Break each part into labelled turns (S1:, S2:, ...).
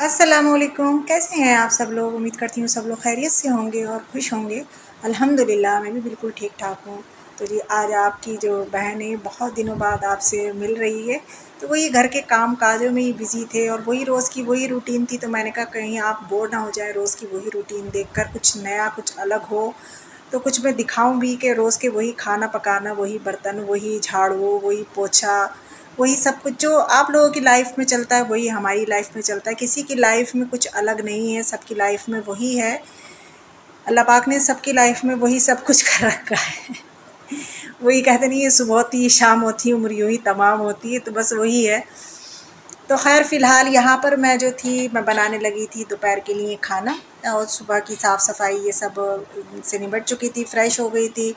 S1: अस्सलामुअलैकुम, कैसे हैं आप सब लोग? उम्मीद करती हूँ सब लोग खैरियत से होंगे और खुश होंगे। अल्हम्दुलिल्लाह मैं भी बिल्कुल ठीक-ठाक हूँ। तो जी आज आपकी जो बहन है बहुत दिनों बाद आपसे मिल रही है, तो वही घर के काम-काजों में ही बिज़ी थे और वही रोज़ की वही रूटीन थी, तो मैंने कहा कहीं आप बोर ना हो जाएँ रोज़ की वही रूटीन देखकर, कुछ नया, कुछ अलग हो। तो कुछ मैं दिखाऊँ भी कि रोज़ के वही खाना पकाना, वही बर्तन, वही झाड़ू, वही पोछा, वही सब कुछ जो आप लोगों की लाइफ में चलता है वही हमारी लाइफ में चलता है। किसी की लाइफ में कुछ अलग नहीं है, सबकी लाइफ में वही है। अल्लाह पाक ने सबकी लाइफ में वही सब कुछ कर रखा है। वही कहते नहीं है सुबह होती है, शाम होती है, उम्र यूँ ही तमाम होती है, तो बस वही है। तो ख़ैर फ़िलहाल यहाँ पर मैं जो थी मैं बनाने लगी थी दोपहर के लिए खाना और सुबह की साफ़-सफ़ाई ये सब से निबट चुकी थी, फ्रेश हो गई थी।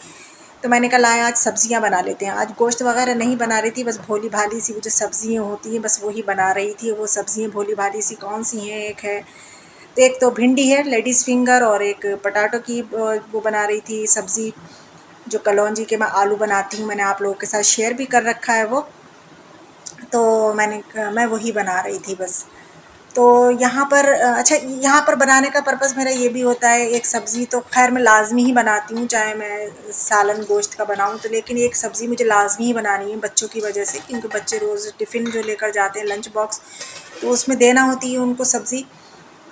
S1: तो मैंने कहा लाएँ आज सब्ज़ियाँ बना लेते हैं। आज गोश्त वग़ैरह नहीं बना रही थी, बस भोली-भाली सी वो जो सब्ज़ियाँ होती हैं बस वही बना रही थी। वो सब्ज़ियाँ भोली-भाली सी कौन-सी हैं? एक है तो एक तो भिंडी है, लेडीज़ फिंगर और एक पटाटो की वो बना रही थी सब्ज़ी, जो कलौंजी के मैं आलू बनाती हूँ, मैंने आप लोगों के साथ शेयर भी कर रखा है वो। तो मैं वही बना रही थी बस। तो यहाँ पर अच्छा यहाँ पर बनाने का पर्पस मेरा ये भी होता है, एक सब्ज़ी तो ख़ैर मैं लाज़मी ही बनाती हूँ, चाहे मैं सालन गोश्त का बनाऊँ तो, लेकिन एक सब्ज़ी मुझे लाज़मी ही बनानी है बच्चों की वजह से, क्योंकि बच्चे रोज़ टिफ़िन जो लेकर जाते हैं लंच बॉक्स, तो उसमें देना होती है उनको सब्ज़ी।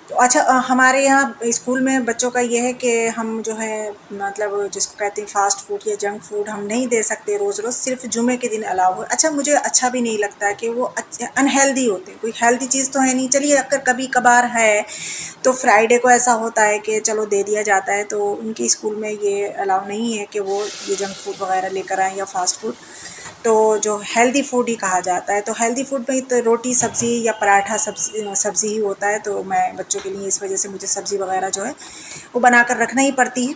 S1: तो अच्छा हमारे यहाँ स्कूल में बच्चों का ये है कि हम जो है मतलब जिसको कहते हैं फ़ास्ट फ़ूड या जंक फ़ूड हम नहीं दे सकते रोज़-रोज़, सिर्फ़ जुमे के दिन अलाउ है। अच्छा मुझे अच्छा भी नहीं लगता है कि वो अनहेल्दी होते हैं, कोई हेल्दी चीज़ तो है नहीं। चलिए अगर कभी-कभार है, तो फ्राइडे को ऐसा होता है कि चलो दे दिया जाता है, तो उनके स्कूल में ये अलाउ नहीं है कि वो ये जंक फ़ूड वग़ैरह लेकर आएँ या फ़ास्ट फ़ूड। तो जो हेल्दी फूड ही कहा जाता है, तो हेल्दी फूड में तो रोटी सब्ज़ी या पराठा सब्ज़ी ही होता है, तो मैं बच्चों के लिए इस वजह से मुझे सब्ज़ी वग़ैरह जो है वो बनाकर रखना ही पड़ती है।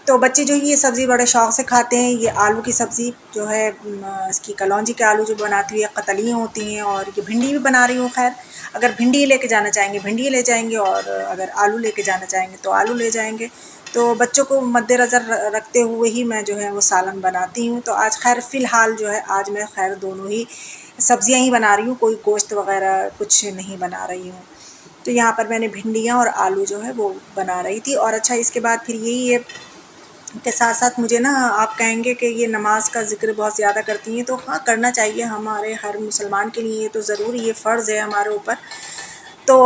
S1: तो बच्चे जो है ये सब्ज़ी बड़े शौक़ से खाते हैं। ये आलू की सब्ज़ी जो है इसकी कलौंजी के आलू जो बनाती हूँ या कतलियाँ होती हैं, और ये भिंडी भी बना रही हूँ। ख़ैर अगर भिंडी लेके जाना चाहेंगे भिंडी ले जाएँगे, और अगर आलू लेके जाना चाहेंगे तो आलू ले जाएँगे। तो बच्चों को मद्देनज़र रखते हुए ही मैं जो है वो सालन बनाती हूँ। तो आज ख़ैर फ़िलहाल जो है आज मैं ख़ैर दोनों ही सब्ज़ियाँ ही बना रही हूँ, कोई गोश्त वग़ैरह कुछ नहीं बना रही हूँ। तो यहाँ पर मैंने भिंडियाँ और आलू जो है वो बना रही थी। और अच्छा इसके बाद फिर यही है के साथ-साथ मुझे ना आप कहेंगे कि ये नमाज़ का ज़िक्र बहुत ज़्यादा करती हैं, तो हाँ, करना चाहिए। हमारे हर मुसलमान के लिए ये तो ज़रूरी है, फ़र्ज़ है हमारे ऊपर। तो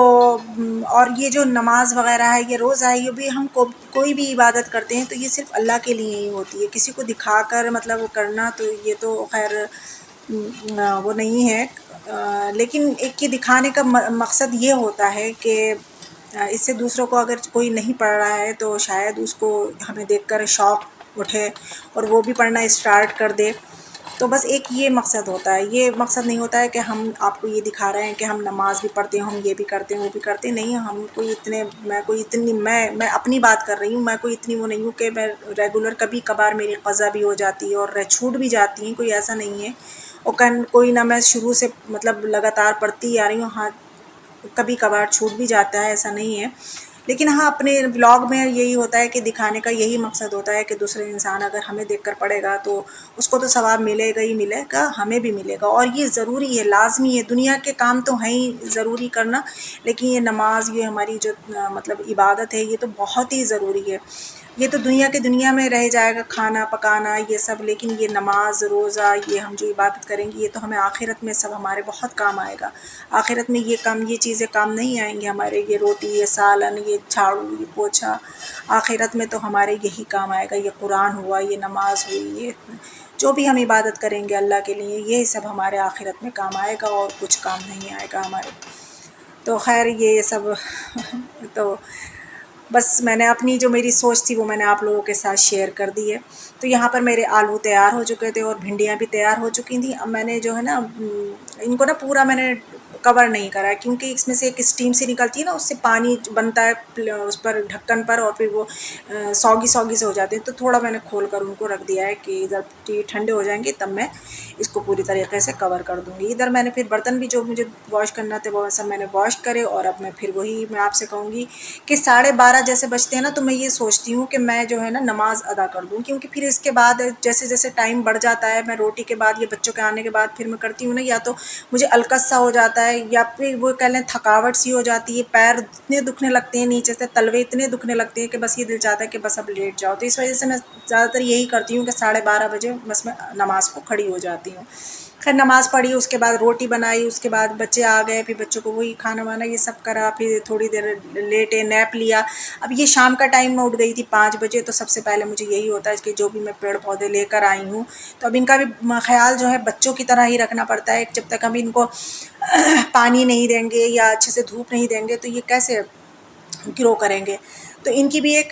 S1: और ये जो नमाज़ वग़ैरह है, ये रोज़ा है, ये भी हम को कोई भी इबादत करते हैं तो ये सिर्फ़ अल्लाह के लिए ही होती है। किसी को दिखाकर मतलब वो करना तो ये तो ख़ैर वो नहीं है। लेकिन एक ये दिखाने का मकसद ये होता है कि इससे दूसरों को अगर कोई नहीं पढ़ रहा है तो शायद उसको हमें देखकर शौक़ उठे और वो भी पढ़ना स्टार्ट कर दे। तो बस एक ये मकसद होता है, ये मकसद नहीं होता है कि हम आपको ये दिखा रहे हैं कि हम नमाज़ भी पढ़ते हैं, हम ये भी करते हैं, वो भी करते हैं। नहीं, हम कोई इतने मैं अपनी बात कर रही हूँ, मैं कोई इतनी वो नहीं हूँ कि मैं रेगुलर, कभी-कभार मेरी क़ज़ा भी हो जाती है और छूट भी जाती है, कोई ऐसा नहीं है। और कोई ना मैं शुरू से मतलब लगातार पढ़ती आ रही हूँ। हाँ, कभी-कभार छूट भी जाता है, ऐसा नहीं है। लेकिन हाँ, अपने व्लॉग में यही होता है कि दिखाने का यही मकसद होता है कि दूसरे इंसान अगर हमें देखकर पढ़ेगा तो उसको तो सवाब मिलेगा ही मिलेगा, हमें भी मिलेगा। और ये ज़रूरी है, लाज़मी है। दुनिया के काम तो हैं ही ज़रूरी करना, लेकिन ये नमाज़, ये हमारी जो मतलब इबादत है, ये तो बहुत ही ज़रूरी है। ये तो दुनिया में रह जाएगा खाना पकाना ये सब, लेकिन ये नमाज़, रोज़ा, ये हम जो इबादत करेंगे ये तो हमें आखिरत में सब हमारे बहुत काम आएगा। आखिरत में ये चीज़ें काम नहीं आएँगी हमारे, ये रोटी, ये सालन, ये झाड़ू, ये पोछा। आखिरत में तो हमारे यही काम आएगा। ये कुरान हुआ, ये नमाज़ हुई, ये जो भी हम इबादत करेंगे अल्लाह के लिए, यही सब हमारे आखिरत में काम आएगा और कुछ काम नहीं आएगा हमारे। तो ख़ैर ये सब तो बस मैंने अपनी जो मेरी सोच थी वो मैंने आप लोगों के साथ शेयर कर दी है। तो यहाँ पर मेरे आलू तैयार हो चुके थे और भिंडियाँ भी तैयार हो चुकी थी। अब मैंने जो है ना इनको ना पूरा मैंने कवर नहीं करा है, क्योंकि इसमें से एक स्टीम सी निकलती है ना, उससे पानी बनता है उस पर ढक्कन पर, और फिर वो सौगी-सौगी से हो जाते हैं। तो थोड़ा मैंने खोल कर उनको रख दिया है कि जब ये ठंडे हो जाएँगे तब मैं इसको पूरी तरीके से कवर कर दूँगी। इधर मैंने फिर बर्तन भी जो मुझे वॉश करना थे वो सब मैंने वॉश करे, और अब मैं फिर वही मैं आपसे कहूँगी कि 12:30 जैसे बजते हैं ना, तो मैं ये सोचती हूँ कि मैं जो है ना नमाज़ अदा कर दूँ, क्योंकि फिर इसके बाद जैसे-जैसे टाइम बढ़ जाता है, मैं रोटी के बाद या बच्चों के आने के बाद फिर मैं करती हूँ ना, या तो मुझे अलकस सा हो जाता है या फिर वो कह लें थकावट सी हो जाती है, पैर इतने दुखने लगते हैं नीचे से, तलवे इतने दुखने लगते हैं कि बस ये दिल चाहता है कि बस अब लेट जाओ। तो इस वजह से मैं ज़्यादातर यही करती हूँ कि 12:30 बजे बस मैं नमाज़ को खड़ी हो जाती हूँ। खैर नमाज़ पढ़ी, उसके बाद रोटी बनाई, उसके बाद बच्चे आ गए, फिर बच्चों को वही खाना-वाना ये सब करा, फिर थोड़ी देर लेटे, नैप लिया। अब ये शाम का टाइम मैं उठ गई थी 5 बजे, तो सबसे पहले मुझे यही होता है कि जो भी मैं पेड़-पौधे लेकर आई हूँ, तो अब इनका भी ख़्याल जो है बच्चों की तरह ही रखना पड़ता है। जब तक हम इनको पानी नहीं देंगे या अच्छे से धूप नहीं देंगे, तो ये कैसे ग्रो करेंगे। तो इनकी भी एक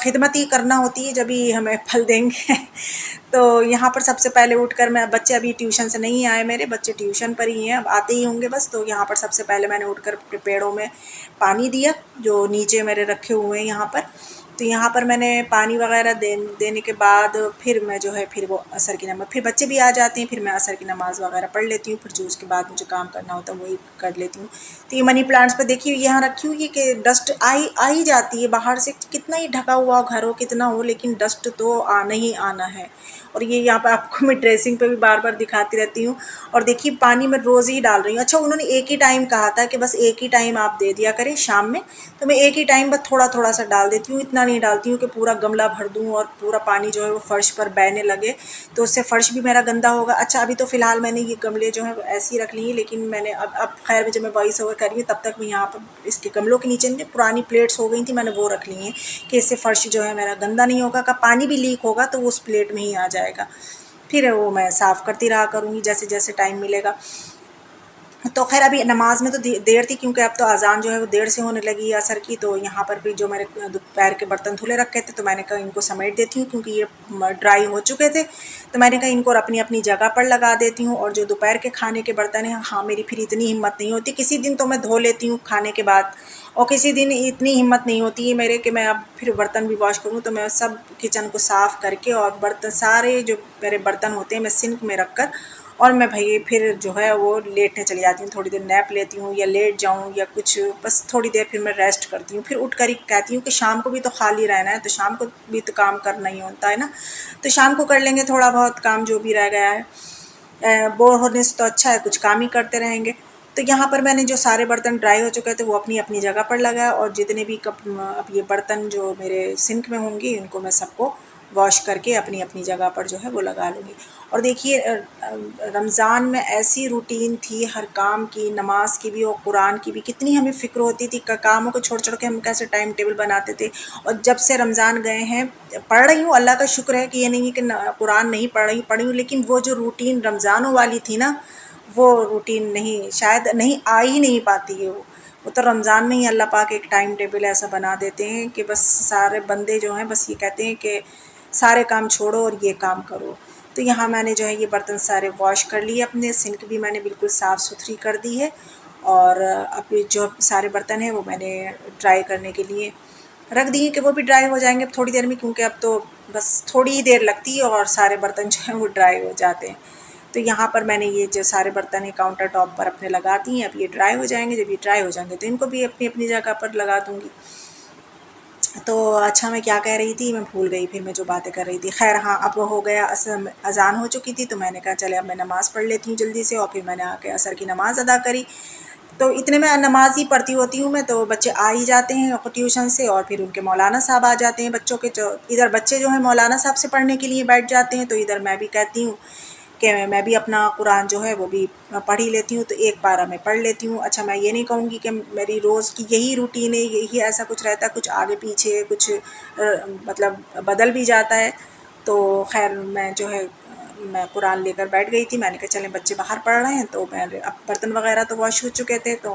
S1: खिदमत ही करना होती है, जब ही हमें फल देंगे। तो यहाँ पर सबसे पहले उठकर मैं, बच्चे अभी ट्यूशन से नहीं आए, मेरे बच्चे ट्यूशन पर ही हैं, अब आते ही होंगे बस। तो यहाँ पर सबसे पहले मैंने उठकर पेड़ों में पानी दिया, जो नीचे मेरे रखे हुए हैं यहाँ पर। तो यहाँ पर मैंने पानी वगैरह देने के बाद फिर मैं जो है फिर वो असर की नमाज़, फिर बच्चे भी आ जाते हैं, फिर मैं असर की नमाज़ वगैरह पढ़ लेती हूँ, फिर जो उसके बाद मुझे काम करना होता है वही कर लेती हूँ। तो ये मनी प्लांट्स पे देखिए यहाँ रखी हुई है कि डस्ट आ ही जाती है बाहर से, कितना ही ढका हुआ घर हो कितना हो, लेकिन डस्ट तो आना ही आना है। और ये यहाँ पर आपको मैं ड्रेसिंग पे भी बार बार दिखाती रहती हूँ। और देखिए पानी मैं रोज़ ही डाल रही हूँ। अच्छा, उन्होंने एक ही टाइम कहा था कि बस एक ही टाइम आप दे दिया करें शाम में, तो मैं एक ही टाइम बस थोड़ा थोड़ा सा डाल देती हूँ, इतना नहीं डालती हूँ कि पूरा गमला भर दूँ और पूरा पानी जो है वो फ़र्श पर बहने लगे, तो उससे फ़र्श भी मेरा गंदा होगा। अच्छा, अभी तो फ़िलहाल मैंने ये गमले जो हैं वो ऐसे ही रख लिए, लेकिन मैंने अब खैर जब मैं वॉइस ओवर कर रही हूँ तब तक मैं यहाँ पर इसके गमलों के नीचे पुरानी प्लेट्स हो गई थी, मैंने वो रख ली हैं कि इससे फ़र्श जो है मेरा गंदा नहीं होगा। का पानी भी लीक होगा तो वो उस प्लेट में ही आ जाएगा, फिर वो मैं साफ़ करती रहा करूँगी जैसे जैसे टाइम मिलेगा। तो खैर अभी नमाज में तो देर थी, क्योंकि अब तो अजान जो है वो देर से होने लगी है असर की। तो यहाँ पर भी जो मेरे दोपहर के बर्तन धुले रखे थे, तो मैंने कहा इनको समेट देती हूँ, क्योंकि ये ड्राई हो चुके थे। तो मैंने कहा इनको अपनी अपनी जगह पर लगा देती हूँ। और जो दोपहर के खाने के बर्तन हैं, हाँ मेरी फिर इतनी हिम्मत नहीं होती, किसी दिन तो मैं धो लेती हूँ खाने के बाद, और किसी दिन इतनी हिम्मत नहीं होती है मेरे कि मैं अब फिर बर्तन भी वॉश करूँ। तो मैं सब किचन को साफ़ करके और बर्तन सारे जो मेरे बर्तन होते हैं मैं सिंक में रख कर, और मैं भई फिर जो है वो लेटने चली जाती हूँ, थोड़ी देर नैप लेती हूँ या लेट जाऊँ या कुछ, बस थोड़ी देर फिर मैं रेस्ट करती हूँ। फिर उठ कर ही कहती हूँ कि शाम को भी तो खाली रहना है, तो शाम को भी तो काम करना ही होता है ना, तो शाम को कर लेंगे थोड़ा बहुत काम जो भी रह गया है। बोर होने से तो अच्छा है कुछ काम ही करते रहेंगे। तो यहाँ पर मैंने जो सारे बर्तन ड्राई हो चुके थे वो अपनी अपनी जगह पर लगाया, और जितने भी कप अब ये बर्तन जो मेरे सिंक में होंगे इनको मैं सबको वॉश करके अपनी अपनी जगह पर जो है वो लगा लूँगी। और देखिए रमज़ान में ऐसी रूटीन थी हर काम की, नमाज की भी और कुरान की भी, कितनी हमें फ़िक्र होती थी, कामों को छोड़ छोड़ के हम कैसे टाइम टेबल बनाते थे। और जब से रमज़ान गए हैं, पढ़ रही हूँ, अल्लाह का शुक्र है कि ये नहीं है कि कुरान नहीं पढ़ी हूँ, लेकिन वो जो रूटीन रमज़ानों वाली थी ना, वो रूटीन नहीं, शायद नहीं आ ही नहीं पाती है वो तो रमज़ान में ही अल्लाह पाक एक टाइम टेबल ऐसा बना देते हैं कि बस सारे बंदे जो हैं बस ये कहते हैं कि सारे काम छोड़ो और ये काम करो। तो यहाँ मैंने जो है ये बर्तन सारे वॉश कर लिए, अपने सिंक भी मैंने बिल्कुल साफ़ सुथरी कर दी है। और अब जो सारे बर्तन हैं वो मैंने ड्राई करने के लिए रख दिए कि वो भी ड्राई हो जाएंगे अब थोड़ी देर में, क्योंकि अब तो बस थोड़ी ही देर लगती है और सारे बर्तन जो हैं वो ड्राई हो जाते हैं। तो यहाँ पर मैंने ये जो सारे बर्तन हैं काउंटर टॉप पर अपने लगा दिए हैं। अब ये ड्राई हो जाएंगे, जब ये ड्राई हो जाएंगे तो इनको भी अपनी अपनी जगह पर लगा दूँगी। तो अच्छा, मैं क्या कह रही थी, मैं भूल गई फिर मैं जो बातें कर रही थी। खैर हाँ, अब हो गया अज़ान हो चुकी थी, तो मैंने कहा चले अब मैं नमाज़ पढ़ लेती हूँ जल्दी से, और फिर मैंने आके असर की नमाज़ अदा करी। तो इतने में नमाज़ ही पढ़ती होती हूँ मैं, तो बच्चे आ ही जाते हैं ट्यूशन से, और फिर उनके मौलाना साहब आ जाते हैं बच्चों के, जो इधर बच्चे जो हैं मौलाना साहब से पढ़ने के लिए बैठ जाते हैं, तो इधर मैं भी कहती हूँ कि मैं भी अपना कुरान जो है वो भी पढ़ ही लेती हूँ, तो एक पारा मैं पढ़ लेती हूँ। अच्छा, मैं ये नहीं कहूँगी कि मेरी रोज़ की यही रूटीन है, यही ऐसा कुछ रहता है, कुछ आगे पीछे कुछ मतलब बदल भी जाता है। तो खैर मैं जो है मैं कुरान लेकर बैठ गई थी, मैंने कहा चलें बच्चे बाहर पढ़ रहे हैं, तो मैं अब बर्तन वगैरह तो वॉश हो चुके थे, तो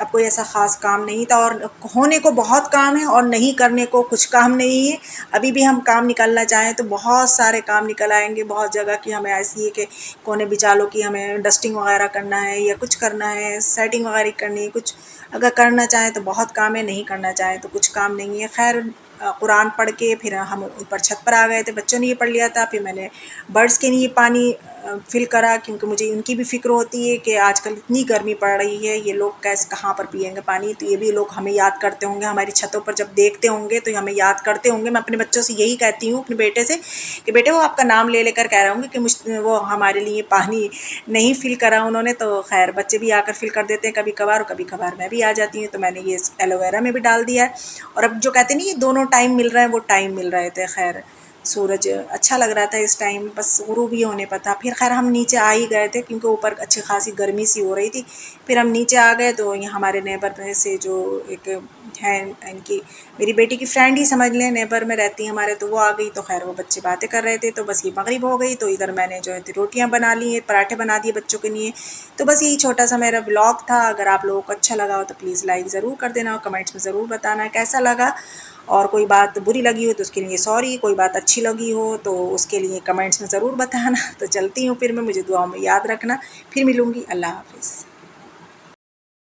S1: अब कोई ऐसा ख़ास काम नहीं था। और होने को बहुत काम है और नहीं करने को कुछ काम नहीं है। अभी भी हम काम निकालना चाहें तो बहुत सारे काम निकल आएंगे, बहुत जगह की हमें ऐसी है कि कोने बिचालों की हमें डस्टिंग वगैरह करना है या कुछ करना है, सेटिंग वगैरह करनी है, कुछ अगर करना चाहें तो बहुत काम है, नहीं करना चाहें तो कुछ काम नहीं है। खैर कुरान पढ़ के फिर हम ऊपर छत पर आ गए थे, बच्चों ने ये पढ़ लिया था। फिर मैंने बर्ड्स के लिए पानी फिल करा, क्योंकि मुझे उनकी भी फ़िक्र होती है कि आजकल इतनी गर्मी पड़ रही है, ये लोग कैसे कहाँ पर पिएंगे पानी। तो ये भी लोग हमें याद करते होंगे, हमारी छतों पर जब देखते होंगे तो हमें याद करते होंगे। मैं अपने बच्चों से यही कहती हूँ, अपने बेटे से, कि बेटे वो आपका नाम ले लेकर कह रहे होंगे कि वो हमारे लिए पानी नहीं फिल करा उन्होंने। तो खैर बच्चे भी आकर फिल कर देते हैं कभी कभार, और कभी कभार मैं भी आ जाती हूँ। तो मैंने ये एलोवेरा में भी डाल दिया है। और अब जो कहते नहीं ये दोनों टाइम मिल रहा है, वो टाइम मिल रहे थे। खैर सूरज अच्छा लग रहा था इस टाइम, बस गुरूब ही होने पर था। फिर खैर हम नीचे आ ही गए थे, क्योंकि ऊपर अच्छी खासी गर्मी सी हो रही थी। फिर हम नीचे आ गए तो ये हमारे नेबर में से जो एक है, इनकी मेरी बेटी की फ्रेंड ही समझ लें, नेबर में रहती हैं हमारे, तो वो आ गई। तो खैर वो बच्चे बातें कर रहे थे, तो बस ये मगरिब हो गई। तो इधर मैंने जो है रोटियां बना ली, पराठे बना दिए बच्चों के लिए। तो बस यही छोटा सा मेरा ब्लॉग था। अगर आप लोगों को अच्छा लगा हो तो प्लीज़ लाइक ज़रूर कर देना, और कमेंट्स में ज़रूर बताना कैसा लगा। और कोई बात बुरी लगी हो तो उसके लिए सॉरी, कोई बात अच्छी लगी हो तो उसके लिए कमेंट्स में ज़रूर बताना। तो चलती हूँ फिर मैं, मुझे दुआओं में याद रखना। फिर मिलूँगी। अल्लाह हाफ़िज़।